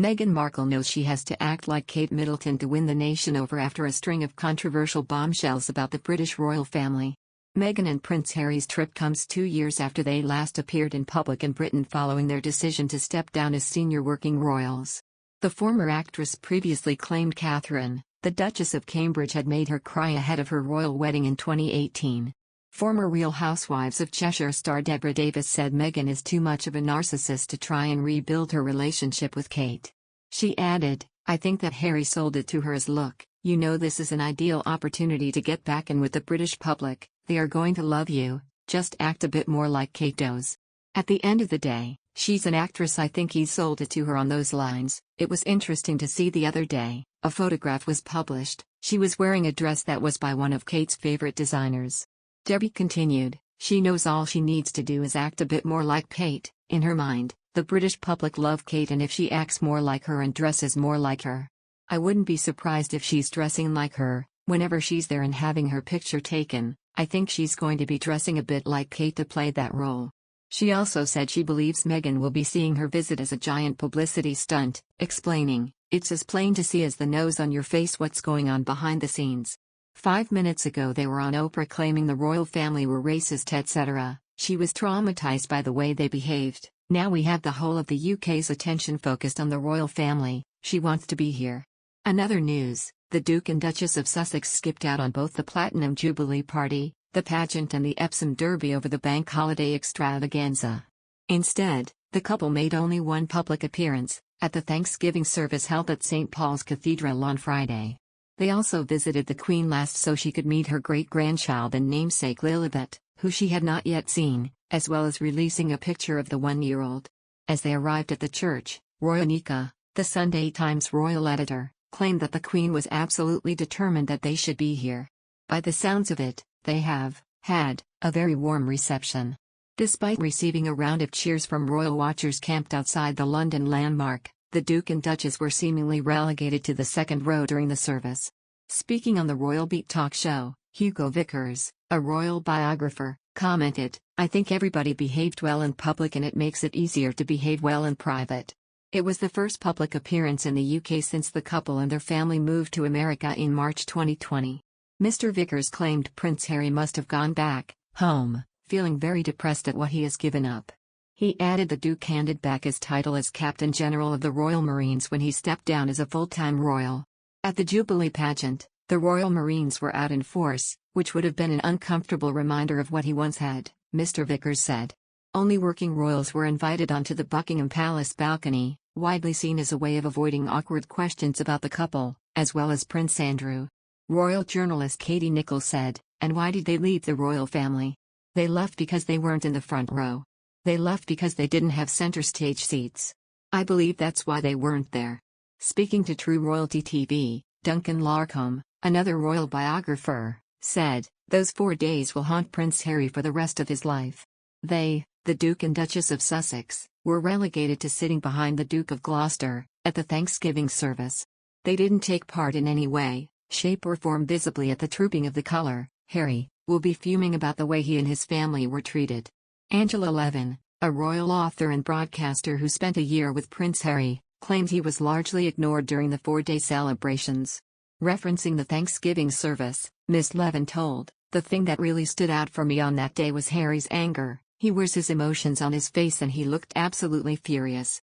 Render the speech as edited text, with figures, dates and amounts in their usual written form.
Meghan Markle knows she has to act like Kate Middleton to win the nation over after a string of controversial bombshells about the British royal family. Meghan and Prince Harry's trip comes 2 years after they last appeared in public in Britain following their decision to step down as senior working royals. The former actress previously claimed Catherine, the Duchess of Cambridge, had made her cry ahead of her royal wedding in 2018. Former Real Housewives of Cheshire star Deborah Davis said Meghan is too much of a narcissist to try and rebuild her relationship with Kate. She added, "I think that Harry sold it to her as, look, you know, this is an ideal opportunity to get back in with the British public, they are going to love you, just act a bit more like Kate does." At the end of the day, she's an actress. I think he sold it to her on those lines. It was interesting to see the other day, a photograph was published. She was wearing a dress that was by one of Kate's favorite designers. Debbie continued, "She knows all she needs to do is act a bit more like Kate. In her mind, the British public love Kate, and if she acts more like her and dresses more like her, I wouldn't be surprised if she's dressing like her, whenever she's there and having her picture taken. I think she's going to be dressing a bit like Kate to play that role." She also said she believes Meghan will be seeing her visit as a giant publicity stunt, explaining, "It's as plain to see as the nose on your face what's going on behind the scenes." 5 minutes ago they were on Oprah claiming the royal family were racist, etc. She was traumatized by the way they behaved. Now we have the whole of the UK's attention focused on the royal family. She wants to be here. Another news, the Duke and Duchess of Sussex skipped out on both the Platinum Jubilee party, the pageant, and the Epsom Derby over the bank holiday extravaganza. Instead, the couple made only one public appearance, at the Thanksgiving service held at St. Paul's Cathedral on Friday. They also visited the Queen last so she could meet her great-grandchild and namesake Lilibet, who she had not yet seen, as well as releasing a picture of the 1-year-old. As they arrived at the church, Roya Nikkah, the Sunday Times royal editor, claimed that the Queen was absolutely determined that they should be here. By the sounds of it, they have had a very warm reception. Despite receiving a round of cheers from royal watchers camped outside the London landmark, the Duke and Duchess were seemingly relegated to the second row during the service. Speaking on the Royal Beat talk show, Hugo Vickers, a royal biographer, commented, "I think everybody behaved well in public and it makes it easier to behave well in private." It was the first public appearance in the UK since the couple and their family moved to America in March 2020. Mr. Vickers claimed Prince Harry must have gone back home, feeling very depressed at what he has given up. He added the Duke handed back his title as Captain General of the Royal Marines when he stepped down as a full-time royal. At the Jubilee pageant, the Royal Marines were out in force, which would have been an uncomfortable reminder of what he once had, Mr. Vickers said. Only working royals were invited onto the Buckingham Palace balcony, widely seen as a way of avoiding awkward questions about the couple, as well as Prince Andrew. Royal journalist Katie Nichols said, "And why did they leave the royal family? They left because they weren't in the front row. They left because they didn't have center stage seats. I believe that's why they weren't there." Speaking to True Royalty TV, Duncan Larcombe, another royal biographer, said, "Those 4 days will haunt Prince Harry for the rest of his life." They, the Duke and Duchess of Sussex, were relegated to sitting behind the Duke of Gloucester, at the Thanksgiving service. They didn't take part in any way, shape or form visibly at the trooping of the colour. Harry will be fuming about the way he and his family were treated. Angela Levin, a royal author and broadcaster who spent a year with Prince Harry, claimed he was largely ignored during the 4-day celebrations. Referencing the Thanksgiving service, Miss Levin told, "The thing that really stood out for me on that day was Harry's anger. He wears his emotions on his face and he looked absolutely furious.